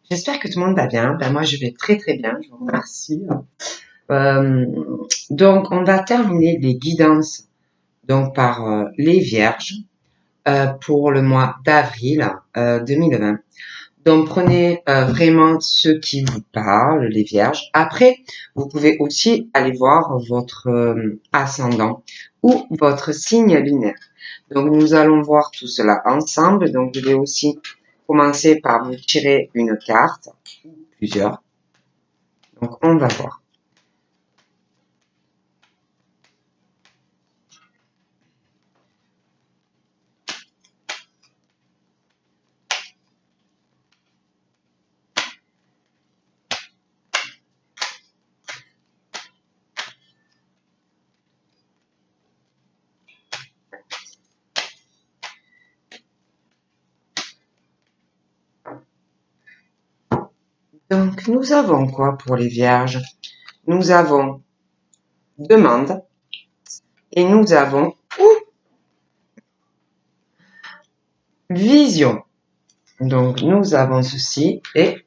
J'espère que tout le monde va bien. Ben moi, je vais très très bien. Je vous remercie. Euh, donc, on va terminer les guidances donc par les Vierges pour le mois d'avril 2020. Donc, prenez vraiment ce qui vous parle, les Vierges. Après, vous pouvez aussi aller voir votre ascendant ou votre signe lunaire. Donc, nous allons voir tout cela ensemble. Donc, je vais aussi commencer par vous tirer une carte, plusieurs. Donc, on va voir. Donc, nous avons quoi pour les Vierges? Nous avons demande et nous avons vision. Donc, nous avons ceci et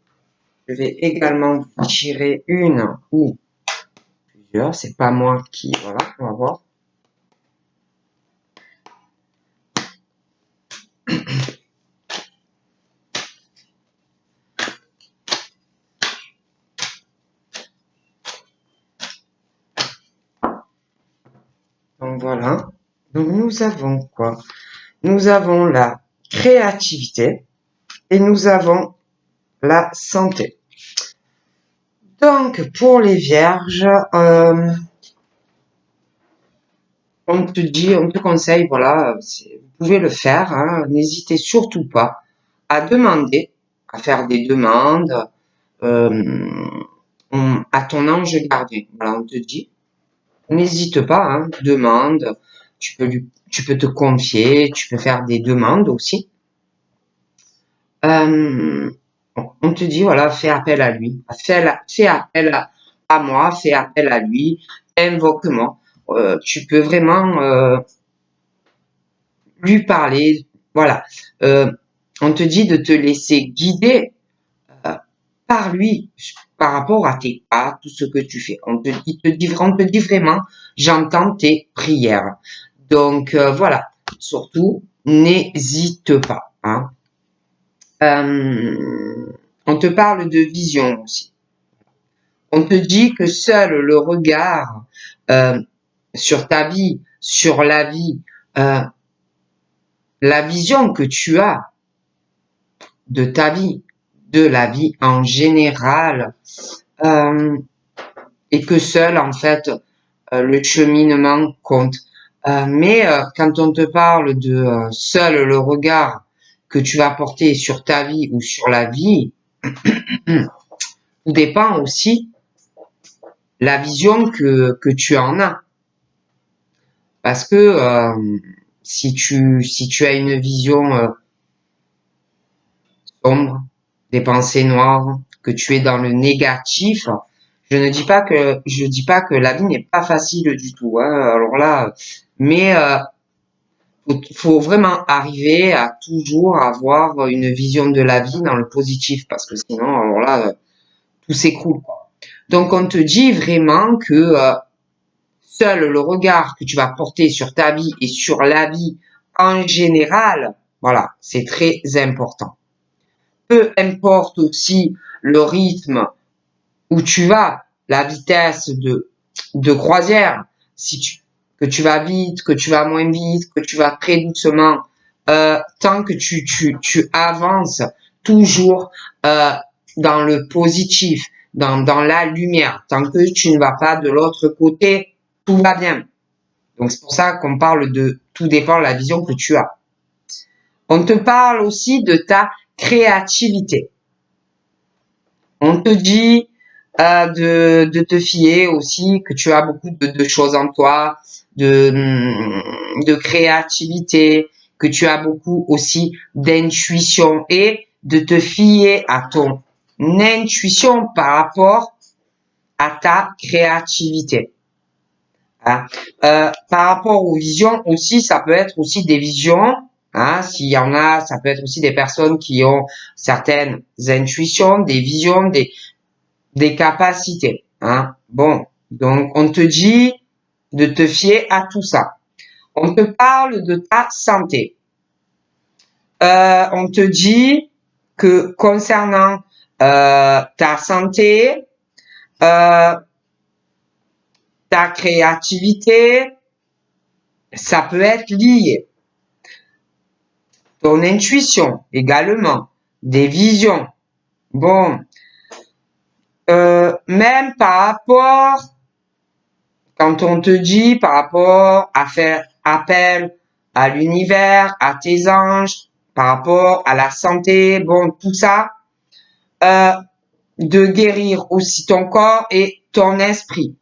je vais également tirer une ou plusieurs. C'est pas moi qui, voilà, on va voir. Donc, voilà. Donc, nous avons quoi? Nous avons la créativité et nous avons la santé. Donc, pour les Vierges, on te conseille, voilà, vous pouvez le faire, hein, n'hésitez surtout pas à demander, à faire des demandes à ton ange gardien. Voilà, on te dit, n'hésite pas, hein, demande, tu peux te confier, tu peux faire des demandes aussi. On te dit, voilà, fais appel à lui, fais appel à moi, fais appel à lui, invoque-moi. Tu peux vraiment lui parler, voilà. On te dit de te laisser guider par lui par rapport à tout ce que tu fais. On te dit vraiment, j'entends tes prières. Donc voilà, surtout, n'hésite pas. Hein. On te parle de vision aussi. On te dit que seul le regard sur ta vie, sur la vie, la vision que tu as de ta vie, de la vie en général, et que seul en fait le cheminement compte. Mais quand on te parle de seul le regard que tu vas porter sur ta vie ou sur la vie, tout dépend aussi la vision que tu en as. Parce que si tu as une vision sombre, des pensées noires, que tu es dans le négatif, je dis pas que la vie n'est pas facile du tout. Hein, alors là, mais faut vraiment arriver à toujours avoir une vision de la vie dans le positif, parce que sinon, alors là, tout s'écroule. Donc, on te dit vraiment que seul le regard que tu vas porter sur ta vie et sur la vie en général, voilà, c'est très important. Peu importe aussi le rythme où tu vas, la vitesse de croisière, que tu vas vite, que tu vas moins vite, que tu vas très doucement, tant que tu avances toujours dans le positif, dans la lumière, tant que tu ne vas pas de l'autre côté, tout va bien. Donc c'est pour ça qu'on parle de tout dépend de la vision que tu as. On te parle aussi de ta créativité. On te dit de te fier aussi, que tu as beaucoup de choses en toi, de créativité, que tu as beaucoup aussi d'intuition et de te fier à ton intuition par rapport à ta créativité. Hein. Par rapport aux visions aussi, ça peut être aussi des visions Hein, s'il y en a, ça peut être aussi des personnes qui ont certaines intuitions, des visions, des capacités. Hein. Bon, donc on te dit de te fier à tout ça. On te parle de ta santé. On te dit que concernant ta santé, ta créativité, ça peut être lié. Ton intuition également, des visions. Bon, même par rapport, quand on te dit par rapport à faire appel à l'univers, à tes anges, par rapport à la santé, bon, tout ça, de guérir aussi ton corps et ton esprit.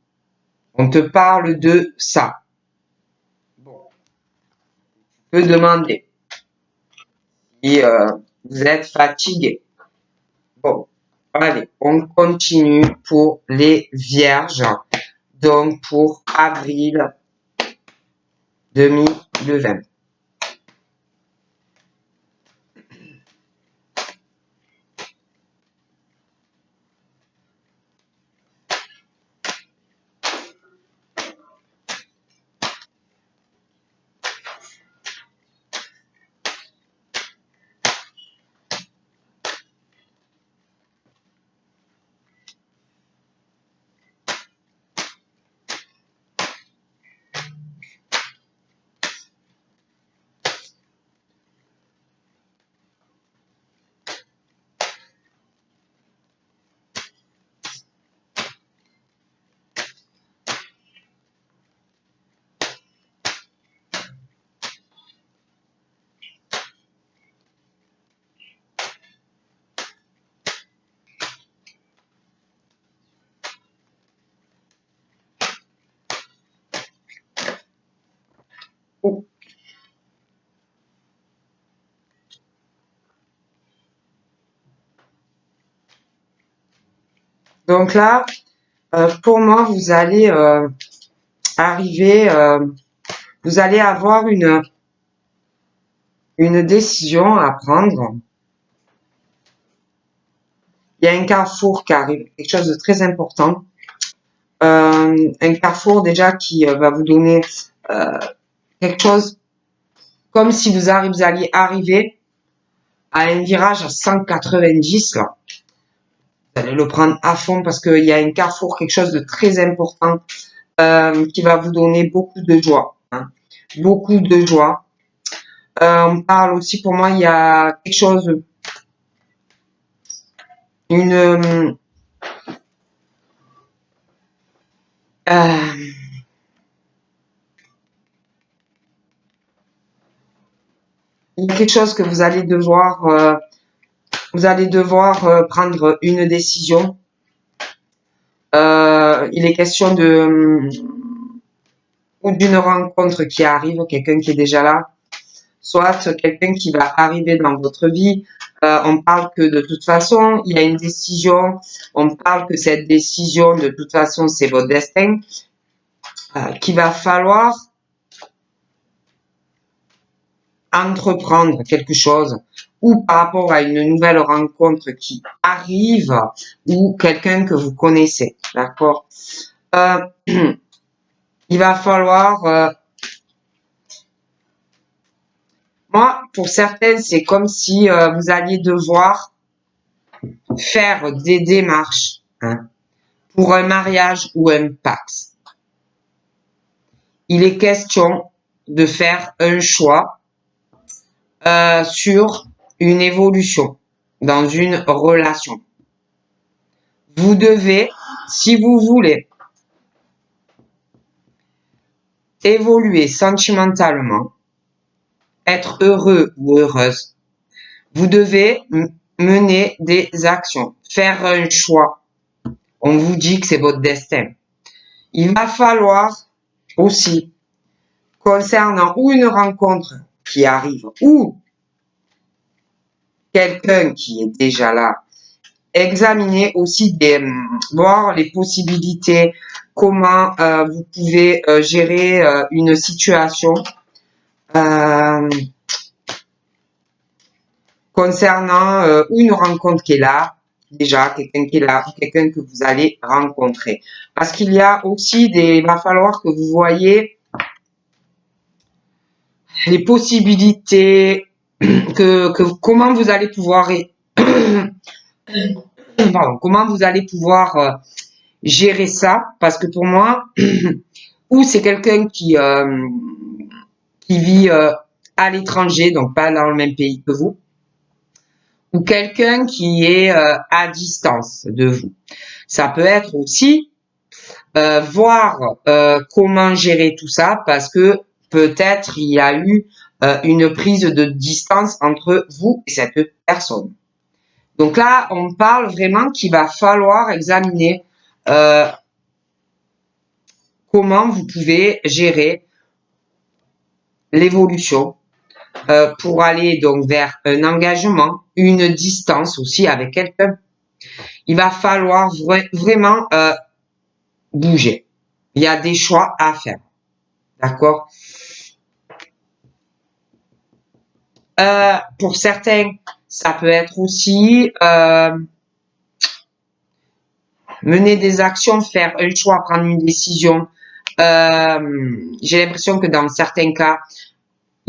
On te parle de ça. Bon, tu peux demander si vous êtes fatigué. Bon, allez, on continue pour les vierges. Donc, pour avril 2020. Donc là, pour moi, vous allez arriver, vous allez avoir une décision à prendre. Il y a un carrefour qui arrive, quelque chose de très important. Un carrefour déjà qui va vous donner quelque chose comme si vous alliez arriver à un virage à 190 là. Vous allez le prendre à fond parce qu'il y a un carrefour, quelque chose de très important qui va vous donner beaucoup de joie. Hein. Beaucoup de joie. On parle aussi, pour moi, il y a quelque chose, une il y a quelque chose que vous allez devoir prendre une décision. Il est question ou d'une rencontre qui arrive, quelqu'un qui est déjà là, soit quelqu'un qui va arriver dans votre vie. On parle que de toute façon, il y a une décision. On parle que cette décision, de toute façon, c'est votre destin. Qu'il va falloir entreprendre quelque chose ou par rapport à une nouvelle rencontre qui arrive ou quelqu'un que vous connaissez, d'accord. Il va falloir moi, pour certaines, c'est comme si vous alliez devoir faire des démarches hein, pour un mariage ou un pacte. Il est question de faire un choix sur une évolution dans une relation. Vous devez, si vous voulez évoluer sentimentalement, être heureux ou heureuse, vous devez mener des actions, faire un choix. On vous dit que c'est votre destin. Il va falloir aussi, concernant ou une rencontre qui arrive ou quelqu'un qui est déjà là, examiner aussi voir les possibilités, comment vous pouvez gérer une situation concernant une rencontre qui est là, déjà, quelqu'un qui est là, ou quelqu'un que vous allez rencontrer. Parce qu'il y a aussi il va falloir que vous voyez les possibilités, comment vous allez pouvoir, pardon, comment vous allez pouvoir gérer ça, parce que pour moi, ou c'est quelqu'un qui vit à l'étranger, donc pas dans le même pays que vous, ou quelqu'un qui est à distance de vous. Ça peut être aussi voir comment gérer tout ça, parce que peut-être il y a eu une prise de distance entre vous et cette personne. Donc là, on parle vraiment qu'il va falloir examiner comment vous pouvez gérer l'évolution pour aller donc vers un engagement, une distance aussi avec quelqu'un. Il va falloir vraiment bouger. Il y a des choix à faire. D'accord? Pour certains, ça peut être aussi mener des actions, faire un choix, prendre une décision. J'ai l'impression que dans certains cas,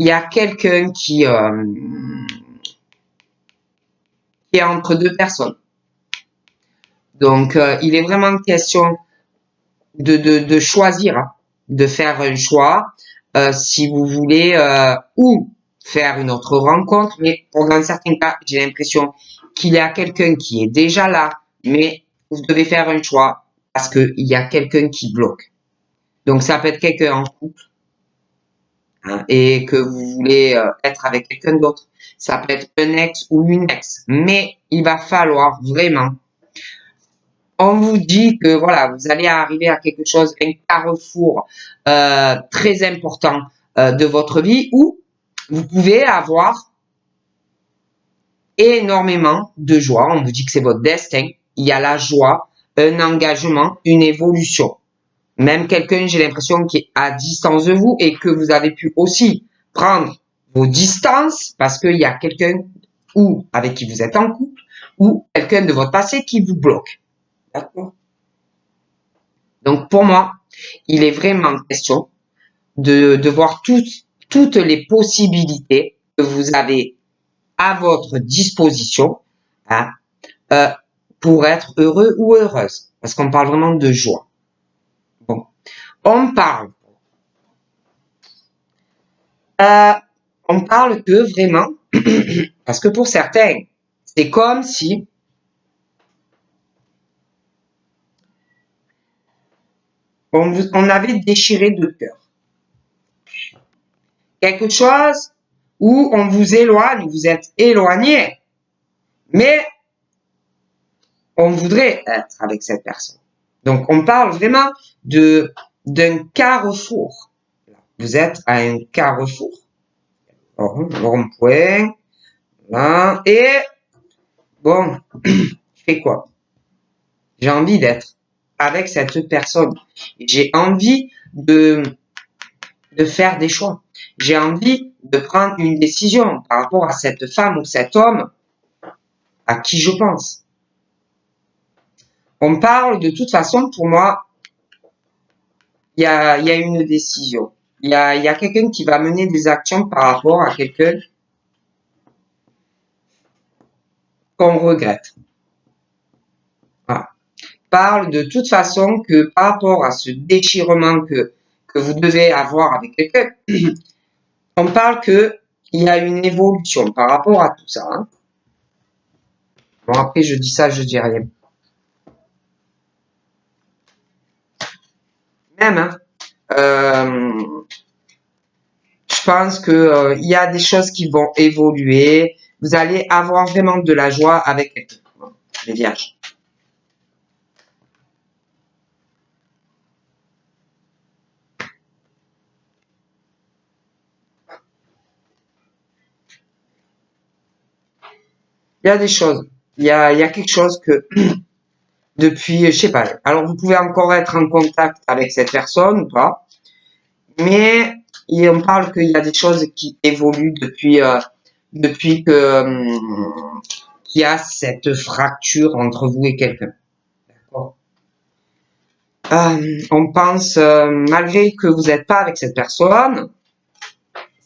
il y a quelqu'un qui est entre deux personnes. Donc, il est vraiment question de choisir, hein, de faire un choix, si vous voulez, ou faire une autre rencontre, mais dans certains cas, j'ai l'impression qu'il y a quelqu'un qui est déjà là, mais vous devez faire un choix parce qu'il y a quelqu'un qui bloque. Donc, ça peut être quelqu'un en couple, hein, et que vous voulez être avec quelqu'un d'autre. Ça peut être un ex ou une ex, mais il va falloir vraiment. On vous dit que voilà, vous allez arriver à quelque chose, un carrefour très important de votre vie où vous pouvez avoir énormément de joie. On vous dit que c'est votre destin. Il y a la joie, un engagement, une évolution. Même quelqu'un, j'ai l'impression, qui est à distance de vous et que vous avez pu aussi prendre vos distances parce qu'il y a quelqu'un ou avec qui vous êtes en couple ou quelqu'un de votre passé qui vous bloque. D'accord? Donc, pour moi, il est vraiment question de voir toutes les possibilités que vous avez à votre disposition, hein, pour être heureux ou heureuse. Parce qu'on parle vraiment de joie. Bon. On parle que vraiment, parce que pour certains, c'est comme si on avait déchiré de cœur. Quelque chose où on vous éloigne, vous êtes éloigné, mais on voudrait être avec cette personne. Donc, on parle vraiment d'un carrefour. Vous êtes à un carrefour. Rond-point. Là. Et, bon, je fais quoi? J'ai envie d'être avec cette personne. J'ai envie de faire des choix. J'ai envie de prendre une décision par rapport à cette femme ou cet homme à qui je pense. On parle de toute façon, pour moi, il y a une décision. Il y a quelqu'un qui va mener des actions par rapport à quelqu'un qu'on regrette. Voilà. Parle de toute façon que par rapport à ce déchirement que vous devez avoir avec quelqu'un, on parle qu'il y a une évolution par rapport à tout ça. Hein. Bon, après, je dis ça, je dis rien. Même, hein, je pense que il y a des choses qui vont évoluer. Vous allez avoir vraiment de la joie avec les vierges. Il y a des choses. Il y a quelque chose que depuis, je sais pas. Alors vous pouvez encore être en contact avec cette personne ou pas, mais on parle qu'il y a des choses qui évoluent depuis depuis que qu'il y a cette fracture entre vous et quelqu'un. D'accord. On pense, malgré que vous n'êtes pas avec cette personne,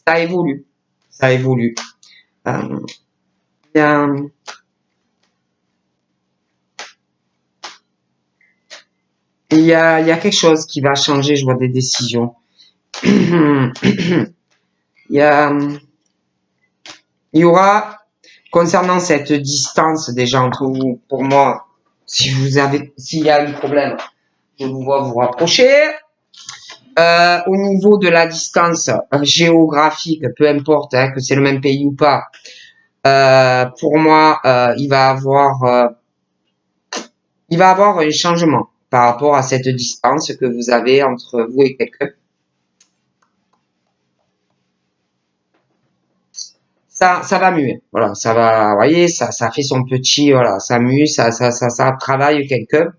ça évolue. Ça évolue. Euh, il y a, il y a quelque chose qui va changer, je vois des décisions. Il y a, il y aura, concernant cette distance déjà entre vous, pour moi, si vous avez, s'il y a un problème, je vous vois vous rapprocher. Au niveau de la distance géographique, peu importe hein, que c'est le même pays ou pas, pour moi, il va avoir un changement par rapport à cette distance que vous avez entre vous et quelqu'un. Ça va mieux. Voilà, ça va, vous voyez, ça fait son petit, voilà, ça mue, ça travaille quelqu'un.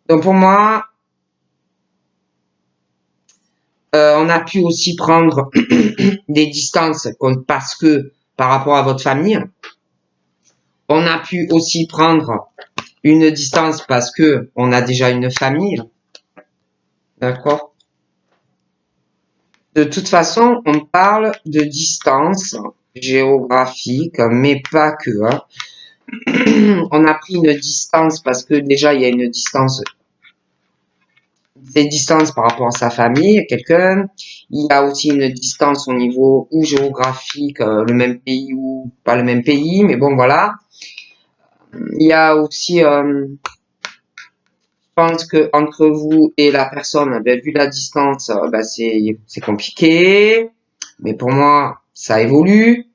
Donc pour moi, on a pu aussi prendre des distances parce que par rapport à votre famille, on a pu aussi prendre une distance parce que on a déjà une famille, d'accord? De toute façon, on parle de distance géographique, mais pas que. Hein. On a pris une distance parce que déjà il y a une distance, des distances par rapport à sa famille, quelqu'un. Il y a aussi une distance au niveau ou géographique, le même pays ou pas le même pays, mais bon voilà. Il y a aussi pense que entre vous et la personne, ben, vu la distance, ben, c'est compliqué. Mais pour moi, ça évolue.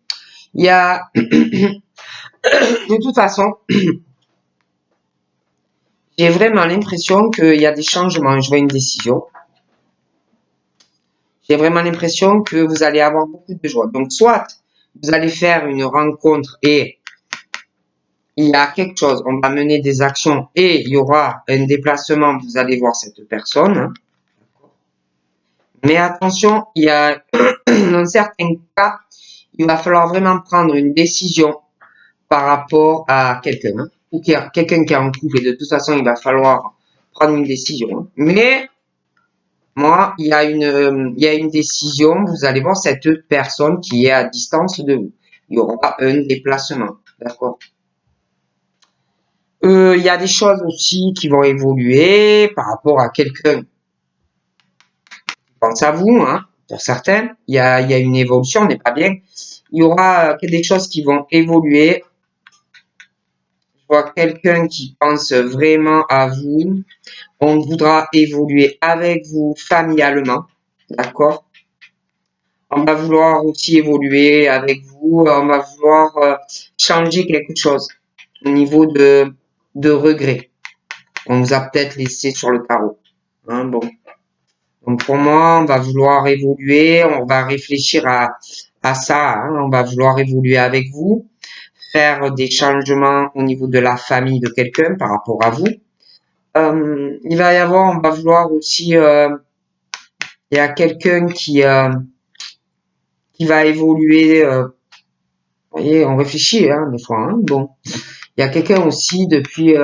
Il y a, de toute façon, j'ai vraiment l'impression qu'il y a des changements. Je vois une décision. J'ai vraiment l'impression que vous allez avoir beaucoup de joie. Donc, soit vous allez faire une rencontre et il y a quelque chose, on va mener des actions et il y aura un déplacement, vous allez voir cette personne. Mais attention, il y a dans certains cas, il va falloir vraiment prendre une décision par rapport à quelqu'un, hein, ou quelqu'un qui est en couple, et de toute façon, il va falloir prendre une décision. Hein. Mais moi, il y a une décision, vous allez voir cette personne qui est à distance de vous. Il y aura un déplacement, d'accord. Il y a des choses aussi qui vont évoluer par rapport à quelqu'un qui pense à vous, hein, pour certains. Il y a une évolution, on n'est pas bien. Il y aura des choses qui vont évoluer. Je vois quelqu'un qui pense vraiment à vous. On voudra évoluer avec vous familialement, d'accord? On va vouloir aussi évoluer avec vous. On va vouloir changer quelque chose au niveau de regret. On vous a peut-être laissé sur le carreau. Hein, bon. Donc pour moi, on va vouloir évoluer. On va réfléchir à ça. Hein, on va vouloir évoluer avec vous, faire des changements au niveau de la famille de quelqu'un par rapport à vous. Il va y avoir, on va vouloir aussi, il y a quelqu'un qui va évoluer. Vous voyez, on réfléchit hein, des fois. Hein, bon, il y a quelqu'un aussi depuis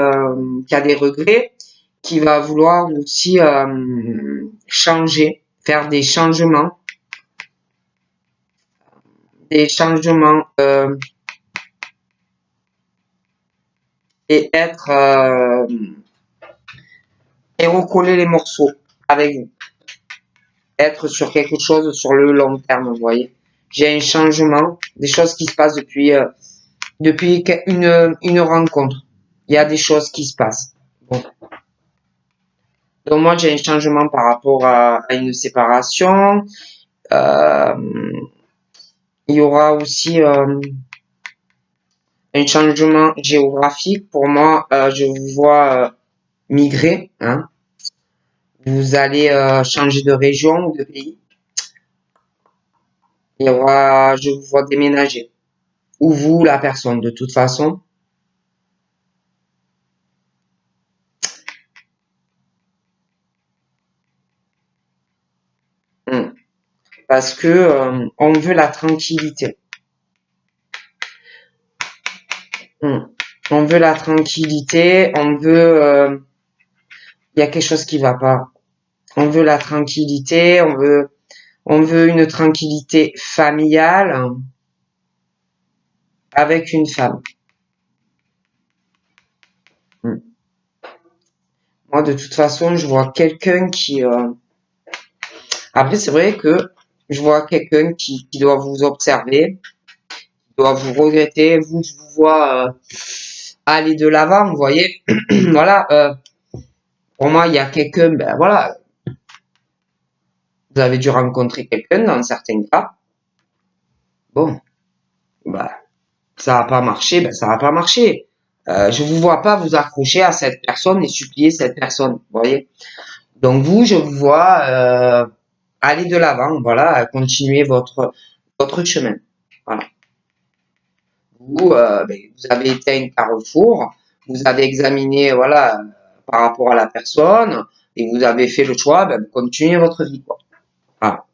qui a des regrets, qui va vouloir aussi changer, faire des changements et être et recoller les morceaux avec vous, être sur quelque chose sur le long terme. Vous voyez, j'ai un changement, des choses qui se passent depuis une rencontre. Il y a des choses qui se passent. Bon. Donc moi j'ai un changement par rapport à une séparation. Euh, il y aura aussi un changement géographique. Pour moi, je vous vois migrer. Hein. Vous allez changer de région ou de pays. Il y aura, je vous vois déménager. Ou vous, la personne, de toute façon. Parce que on veut la tranquillité. On veut la tranquillité, il y a quelque chose qui va pas. On veut la tranquillité, on veut une tranquillité familiale avec une femme. Hmm. Moi, de toute façon, je vois quelqu'un qui... Après, c'est vrai que je vois quelqu'un qui doit vous observer, qui doit vous regretter. Vous, je vous vois aller de l'avant, vous voyez. Voilà, pour moi, il y a quelqu'un, ben voilà, vous avez dû rencontrer quelqu'un dans certains cas. Bon, bah, ça n'a pas marché, ben ça n'a pas marché. Je vous vois pas vous accrocher à cette personne et supplier cette personne, vous voyez. Donc vous, je vous vois aller de l'avant, voilà, continuer votre chemin. Voilà. Vous, ben, vous avez été à un carrefour, vous avez examiné, voilà, par rapport à la personne et vous avez fait le choix, ben, vous continuez votre vie, quoi. Voilà.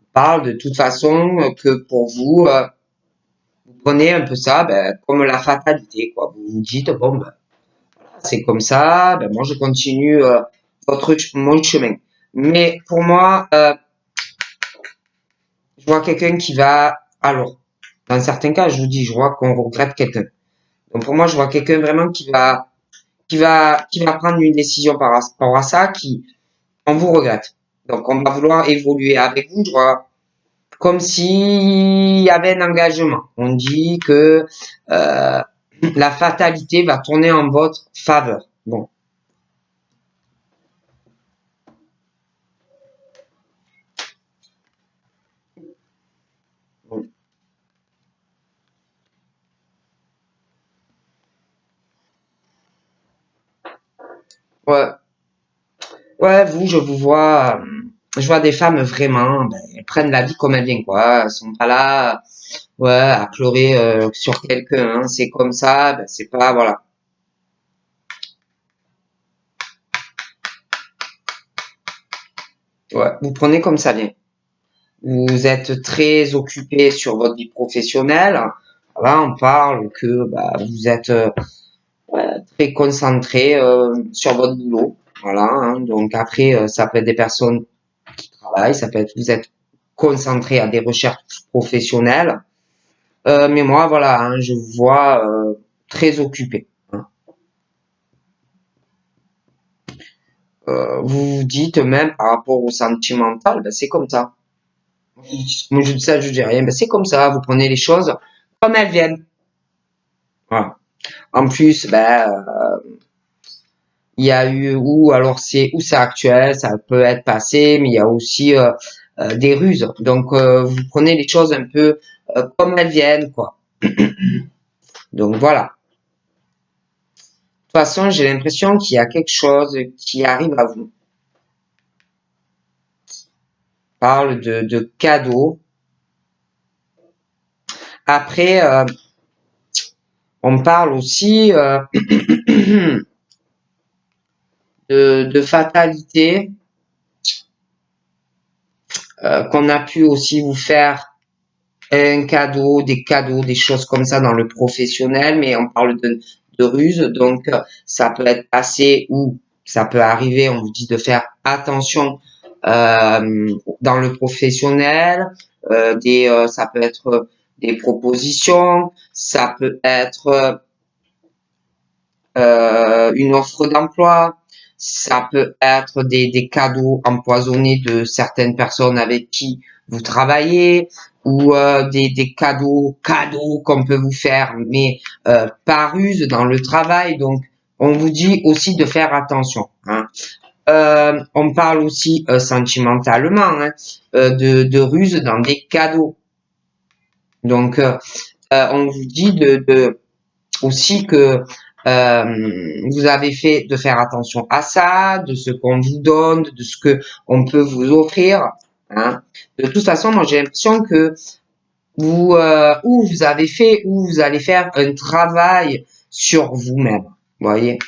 On parle de toute façon que pour vous, vous prenez un peu ça, ben, comme la fatalité, quoi. Vous vous dites bon, ben, c'est comme ça, ben moi je continue mon chemin. Mais pour moi, je vois quelqu'un qui va, alors, dans certains cas, je vous dis, je vois qu'on regrette quelqu'un. Donc pour moi, je vois quelqu'un vraiment qui va prendre une décision par rapport à ça, qui, on vous regrette. Donc on va vouloir évoluer avec vous, je vois, comme s'il y avait un engagement. On dit que la fatalité va tourner en votre faveur. Bon, bon. Ouais, ouais, vous, je vois des femmes vraiment, ben, elles prennent la vie comme elle vient, quoi. Elles sont pas là, ouais, à pleurer sur quelqu'un, hein. C'est comme ça, ben, c'est pas, voilà. Ouais, vous prenez comme ça vient. Vous êtes très occupé sur votre vie professionnelle. Là, on parle que bah, vous êtes ouais, très concentré sur votre boulot. Voilà, hein. Donc après, ça peut être des personnes qui travaillent, ça peut être vous êtes concentré à des recherches professionnelles. Mais moi, voilà, hein, je vous vois très occupé, hein. Vous vous dites même par rapport au sentimental, ben, c'est comme ça. Moi, je dis ça, je dis rien. Ben, c'est comme ça. Vous prenez les choses comme elles viennent. Voilà. En plus, ben, il y a eu ou c'est actuel, ça peut être passé, mais il y a aussi des ruses. Donc, vous prenez les choses un peu comme elles viennent, quoi. Donc voilà. De toute façon, j'ai l'impression qu'il y a quelque chose qui arrive à vous. On parle de cadeaux. Après, on parle aussi de fatalité qu'on a pu aussi vous faire un cadeau, des choses comme ça dans le professionnel, mais on parle de ruse, donc ça peut être passé ou ça peut arriver, on vous dit de faire attention dans le professionnel, ça peut être des propositions, ça peut être une offre d'emploi, ça peut être des cadeaux empoisonnés de certaines personnes avec qui vous travaillez, ou des cadeaux qu'on peut vous faire, mais par ruse dans le travail. Donc, on vous dit aussi de faire attention, hein. On parle aussi sentimentalement, hein, de ruse dans des cadeaux. Donc, on vous dit aussi que vous avez fait de faire attention à ça, de ce qu'on vous donne, de ce que on peut vous offrir, hein. De toute façon, moi j'ai l'impression que ou vous avez fait ou vous allez faire un travail sur vous-même, vous voyez,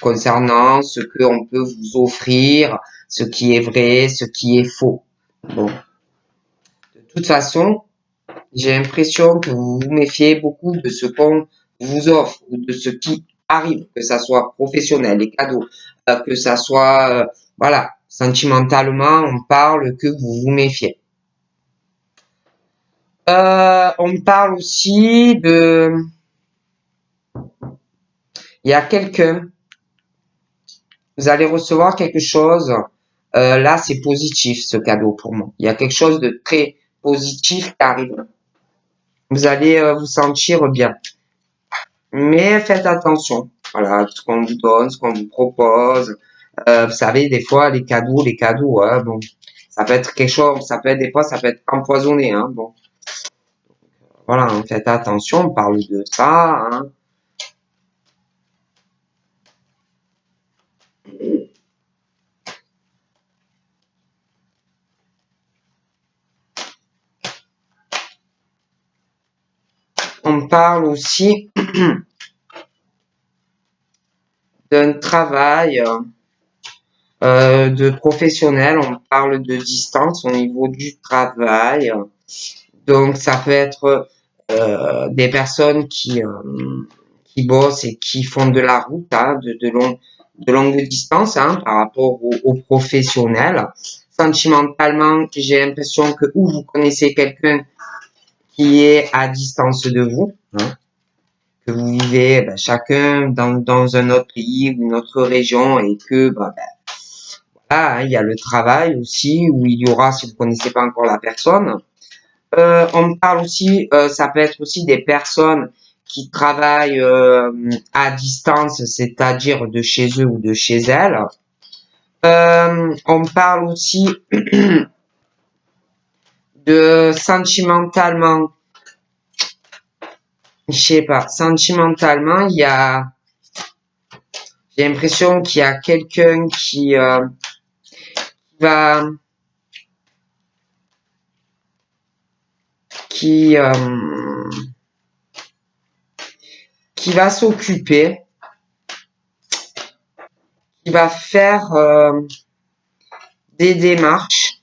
concernant ce qu'on peut vous offrir, ce qui est vrai, ce qui est faux. Bon, de toute façon, j'ai l'impression que vous vous méfiez beaucoup de ce qu'on vous offre ou de ce qui arrive, que ça soit professionnel, les cadeaux, que ça soit, voilà, sentimentalement, on parle que vous vous méfiez. On parle aussi de, il y a quelqu'un, vous allez recevoir quelque chose. Là, c'est positif ce cadeau pour moi. Il y a quelque chose de très positif qui arrive. Vous allez vous sentir bien. Mais faites attention. Voilà, ce qu'on vous donne, ce qu'on vous propose. Vous savez, des fois, les cadeaux, hein, bon, ça peut être quelque chose, ça peut être des fois, ça peut être empoisonné, hein, bon. Voilà, hein, faites attention, on parle de ça, hein. On parle aussi d'un travail de professionnel, on parle de distance au niveau du travail. Donc, ça peut être des personnes qui bossent et qui font de la route, hein, de longue distance, hein, par rapport aux professionnels. Sentimentalement, j'ai l'impression que ou vous connaissez quelqu'un qui est à distance de vous, hein, que vous vivez chacun dans un autre pays ou une autre région et que voilà, hein, il y a le travail aussi où il y aura, si vous connaissez pas encore la personne. On parle aussi, ça peut être aussi des personnes qui travaillent à distance, c'est-à-dire de chez eux ou de chez elles. On parle aussi de sentimentalement, je sais pas, sentimentalement, j'ai l'impression qu'il y a quelqu'un va, qui, euh, qui va s'occuper, qui va faire des démarches.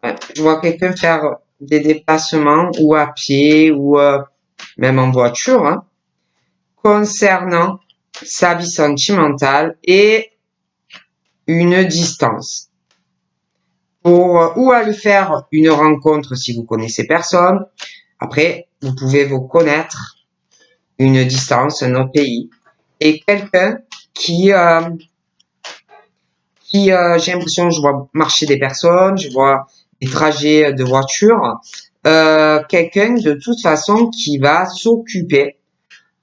Ouais, je vois quelqu'un faire des déplacements ou à pied ou même en voiture, hein, concernant sa vie sentimentale et une distance. Pour ou aller faire une rencontre si vous connaissez personne. Après, vous pouvez vous connaître une distance, un autre pays et quelqu'un qui j'ai l'impression, je vois marcher des personnes, je vois des trajets de voiture, quelqu'un de toute façon qui va s'occuper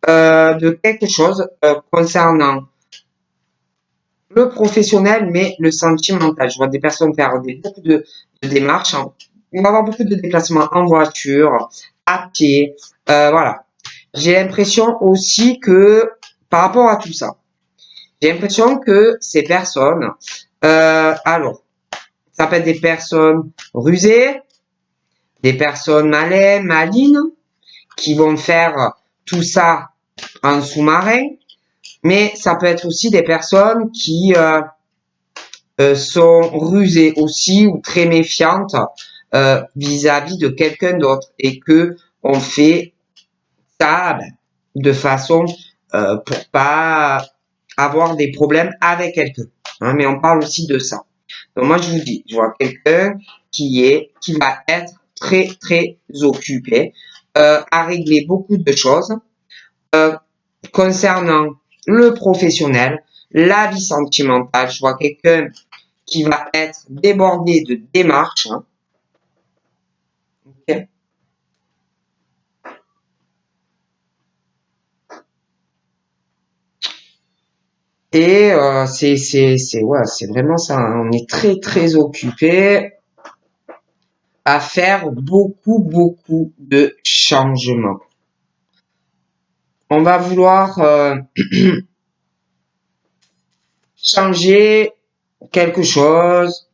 de quelque chose concernant le professionnel, mais le sentimental. Je vois des personnes faire beaucoup de démarches. Hein. On va avoir beaucoup de déplacements en voiture, à pied, voilà. J'ai l'impression aussi que, par rapport à tout ça, j'ai l'impression que ces personnes, alors, ça peut être des personnes rusées, des personnes malines, qui vont faire tout ça en sous-marin, mais ça peut être aussi des personnes qui sont rusées aussi ou très méfiantes vis-à-vis de quelqu'un d'autre et que on fait ça de façon pour pas avoir des problèmes avec quelqu'un. Hein, mais on parle aussi de ça. Donc moi je vous dis, je vois quelqu'un qui va être très occupé à régler beaucoup de choses euh, concernant le professionnel, la vie sentimentale. Je vois quelqu'un qui va être débordé de démarches. Hein, okay. Et ouais, c'est vraiment ça. Hein. On est très occupé à faire beaucoup de changements. On va vouloir changer quelque chose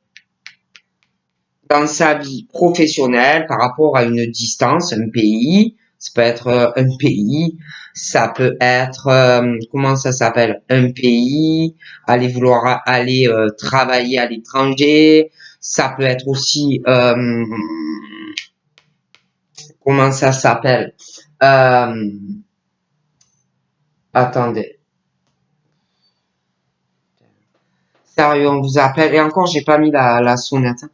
dans sa vie professionnelle par rapport à une distance, un pays. Ça peut être un pays, ça peut être, comment ça s'appelle, un pays, aller vouloir aller travailler à l'étranger. Ça peut être aussi, comment ça s'appelle? Attendez. Sérieux, on vous appelle. Et encore, j'ai pas mis la sonnette, hein.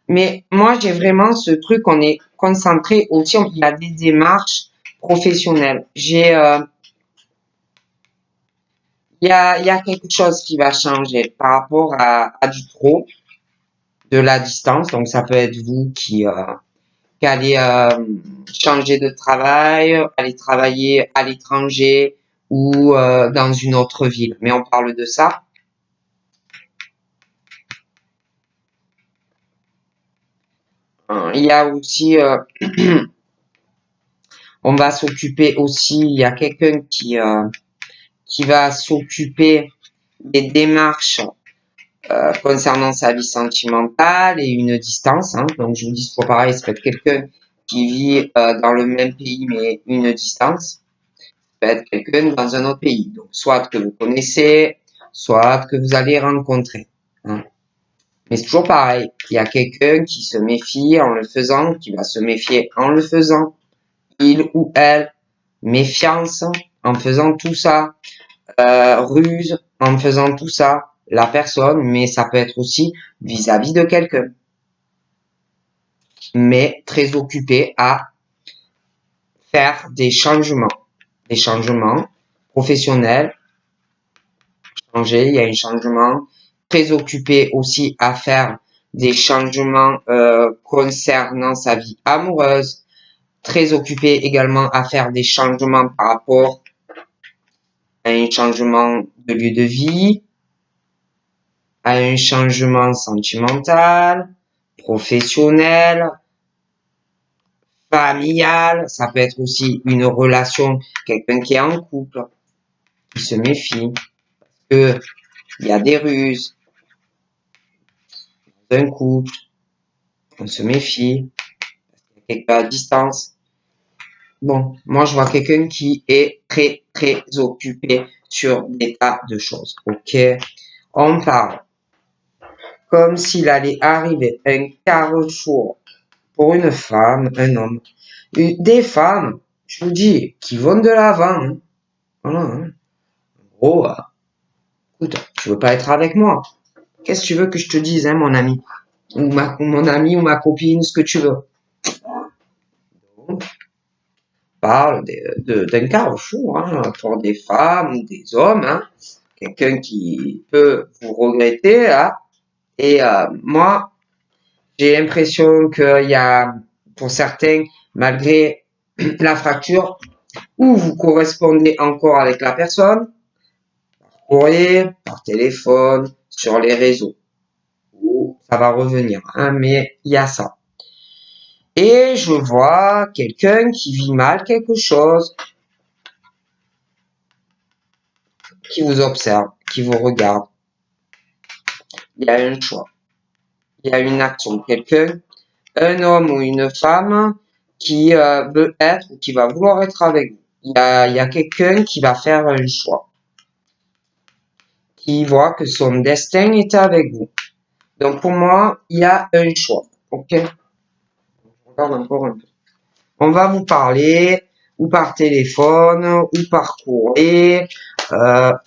Mais moi, j'ai vraiment ce truc, on est concentré aussi, il y a des démarches professionnelles. Il y a quelque chose qui va changer par rapport à du pro, de la distance. Donc, ça peut être vous qui allez changer de travail, aller travailler à l'étranger ou dans une autre ville. Mais on parle de ça. Il y a aussi, on va s'occuper aussi, il y a quelqu'un qui va s'occuper des démarches concernant sa vie sentimentale et une distance, hein. Donc, je vous dis, c'est pas pareil, ça peut être quelqu'un qui vit dans le même pays, mais une distance. Ça peut être quelqu'un dans un autre pays. Donc, soit que vous connaissez, soit que vous allez rencontrer, hein. Mais c'est toujours pareil. Il y a quelqu'un qui se méfie en le faisant, qui va se méfier en le faisant. Il ou elle, méfiance en faisant tout ça, ruse en faisant tout ça, la personne, mais ça peut être aussi vis-à-vis de quelqu'un, mais très occupé à faire des changements professionnels, changer, il y a un changement, très occupé aussi à faire des changements concernant sa vie amoureuse, très occupé également à faire des changements par rapport à un changement de lieu de vie, à un changement sentimental, professionnel, familial. Ça peut être aussi une relation, quelqu'un qui est en couple, qui se méfie, que il y a des ruses d'un couple, on se méfie, il y a quelqu'un à distance. Bon, moi je vois quelqu'un qui est très très occupé sur des tas de choses. Ok, on parle comme s'il allait arriver un carrefour pour une femme, un homme. Des femmes, je vous dis, qui vont de l'avant, hein. Voilà, hein. En gros, écoute, tu veux pas être avec moi? Qu'est-ce que tu veux que je te dise, hein, mon ami? Ou mon ami ou ma copine, ce que tu veux. Donc, parle d'un carrefour, hein, pour des femmes ou des hommes, hein. Quelqu'un qui peut vous regretter, hein. Et moi, j'ai l'impression qu'il y a, pour certains, malgré la fracture, où vous correspondez encore avec la personne, par courrier, par téléphone, sur les réseaux, où ça va revenir, hein, mais il y a ça. Et je vois quelqu'un qui vit mal quelque chose, qui vous observe, qui vous regarde. Il y a un choix, il y a une action, quelqu'un, un homme ou une femme qui veut être ou qui va vouloir être avec vous. Il y a quelqu'un qui va faire un choix, qui voit que son destin est avec vous. Donc pour moi, il y a un choix. Ok? Je regarde encore un peu. On va vous parler ou par téléphone ou par courrier,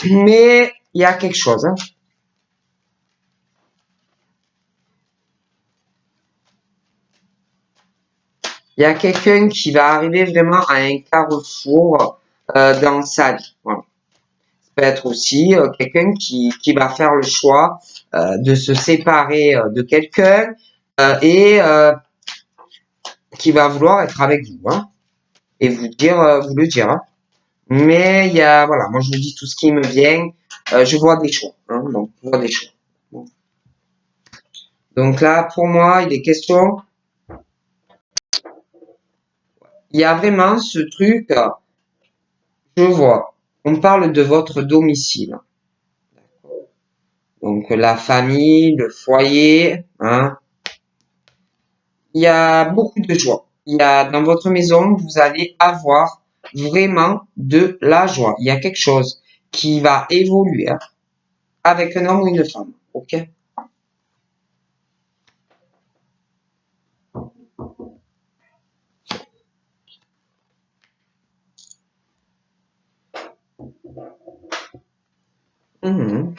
mais il y a quelque chose, hein. Il y a quelqu'un qui va arriver vraiment à un carrefour dans sa vie. Voilà. Ça peut être aussi quelqu'un qui va faire le choix de se séparer de quelqu'un et qui va vouloir être avec vous, hein, et vous le dire, hein. Mais il y a, voilà, moi je vous dis tout ce qui me vient, je vois des choix, hein, donc je vois des choix. Bon. Donc là, pour moi, il est question, il y a vraiment ce truc, je vois, on parle de votre domicile. Donc la famille, le foyer, hein. Il y a beaucoup de joie. Il y a dans votre maison, vous allez avoir vraiment de la joie. Il y a quelque chose qui va évoluer, hein, avec un homme ou une femme. Ok? Mhm.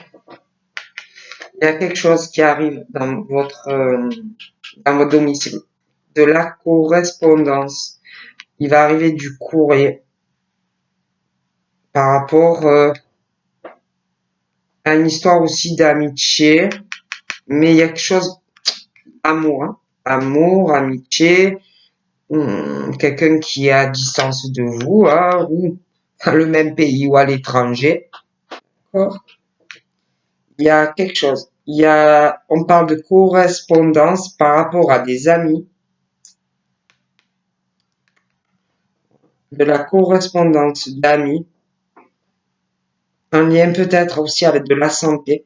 Il y a quelque chose qui arrive dans votre domicile. De la correspondance. Il va arriver du courrier par rapport à une histoire aussi d'amitié. Mais il y a quelque chose, amour, hein. Amour, amitié, quelqu'un qui est à distance de vous, hein, ou dans le même pays ou à l'étranger. D'accord. Il y a quelque chose. On parle de correspondance par rapport à des amis, de la correspondance d'amis, un lien peut-être aussi avec de la santé.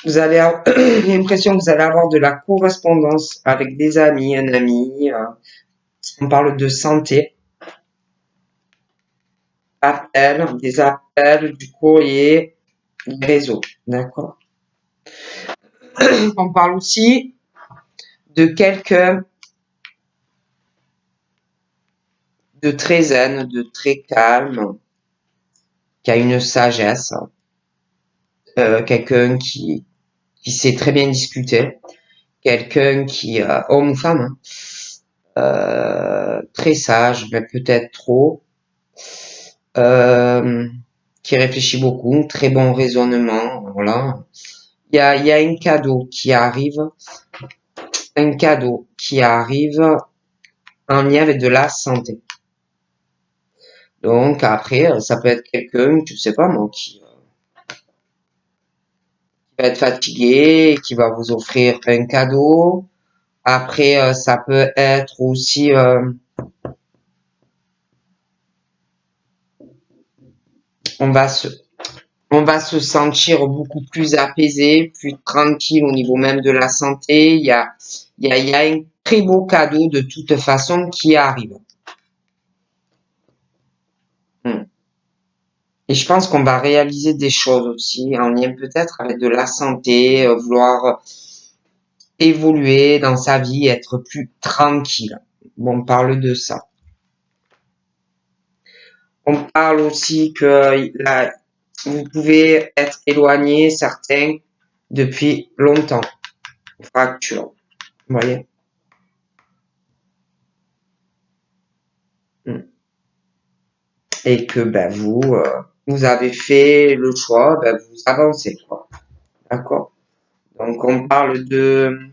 Vous allez avoir l'impression que vous allez avoir de la correspondance avec des amis, un ami. On parle de santé, des appels, du courrier, des réseaux. D'accord. On parle aussi de quelqu'un de très zen, de très calme, qui a une sagesse, quelqu'un qui sait très bien discuter, quelqu'un qui, homme ou femme, hein, très sage, mais peut-être trop, euh, qui réfléchit beaucoup, très bon raisonnement, voilà. Il y a un cadeau qui arrive en lien avec de la santé. Donc après, ça peut être quelqu'un, je sais pas moi, qui va être fatigué, qui va vous offrir un cadeau. Après, ça peut être aussi, on va se, on va se sentir beaucoup plus apaisé, plus tranquille au niveau même de la santé. Il y a un très beau cadeau de toute façon qui arrive. Hmm. Et je pense qu'on va réaliser des choses aussi en lien peut-être avec de la santé, vouloir évoluer dans sa vie, être plus tranquille. Bon, on parle de ça. On parle aussi que vous pouvez être éloigné, certains, depuis longtemps. Fracture. Vous voyez? Hmm. Et que ben, vous avez fait le choix, ben, vous avancez, quoi. D'accord? Donc on parle de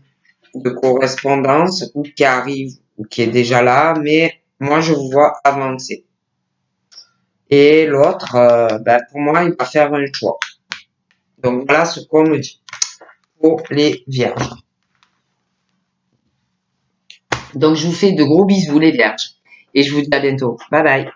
correspondance ou qui arrive ou qui est déjà là, mais moi je vous vois avancer. Et l'autre, ben, pour moi, il va faire un choix. Donc voilà ce qu'on me dit pour les vierges. Donc je vous fais de gros bisous les vierges et je vous dis à bientôt. Bye bye.